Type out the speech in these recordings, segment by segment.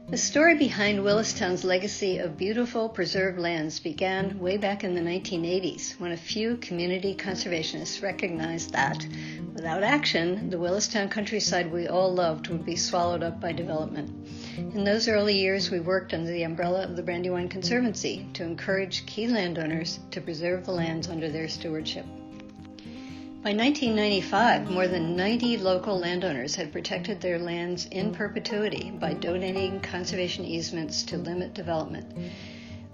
The story behind Willistown's legacy of beautiful preserved lands began way back in the 1980s when a few community conservationists recognized that, without action, the Willistown countryside we all loved would be swallowed up by development. In those early years, we worked under the umbrella of the Brandywine Conservancy to encourage key landowners to preserve the lands under their stewardship. By 1995, more than 90 local landowners had protected their lands in perpetuity by donating conservation easements to limit development.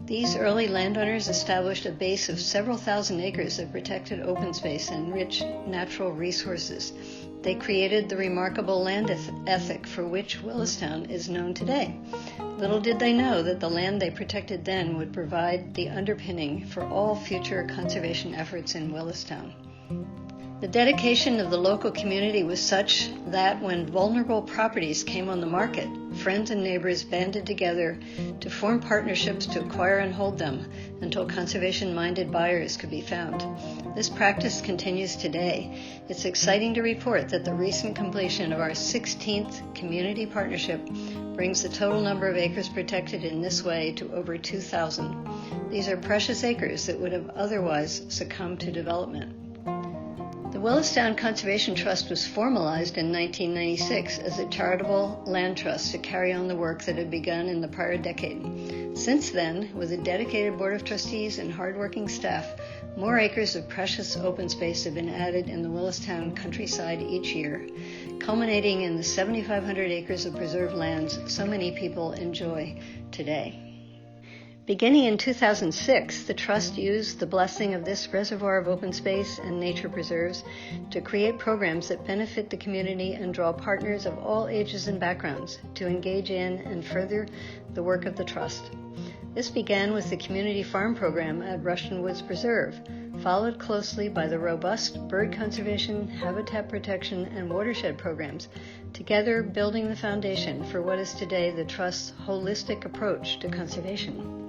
These early landowners established a base of several thousand acres of protected open space and rich natural resources. They created the remarkable land ethic for which Willistown is known today. Little did they know that the land they protected then would provide the underpinning for all future conservation efforts in Willistown. The dedication of the local community was such that when vulnerable properties came on the market, friends and neighbors banded together to form partnerships to acquire and hold them until conservation-minded buyers could be found. This practice continues today. It's exciting to report that the recent completion of our 16th community partnership brings the total number of acres protected in this way to over 2,000. These are precious acres that would have otherwise succumbed to development. The Willistown Conservation Trust was formalized in 1996 as a charitable land trust to carry on the work that had begun in the prior decade. Since then, with a dedicated board of trustees and hardworking staff, more acres of precious open space have been added in the Willistown countryside each year, culminating in the 7,500 acres of preserved lands so many people enjoy today. Beginning in 2006, the Trust used the blessing of this reservoir of open space and nature preserves to create programs that benefit the community and draw partners of all ages and backgrounds to engage in and further the work of the Trust. This began with the Community Farm Program at Rushton Woods Preserve, followed closely by the robust bird conservation, habitat protection, and watershed programs, together building the foundation for what is today the Trust's holistic approach to conservation.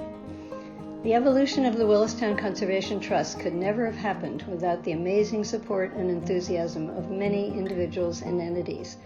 The evolution of the Willistown Conservation Trust could never have happened without the amazing support and enthusiasm of many individuals and entities.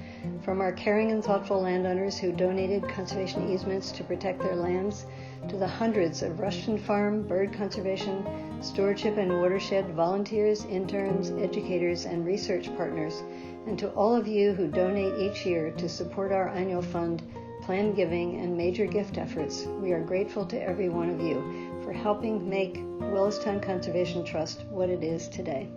From our caring and thoughtful landowners who donated conservation easements to protect their lands, to the hundreds of Rushton Farm, bird conservation, stewardship and watershed volunteers, interns, educators, and research partners, and to all of you who donate each year to support our annual fund, planned giving, and major gift efforts, we are grateful to every one of you for helping make Willistown Conservation Trust what it is today.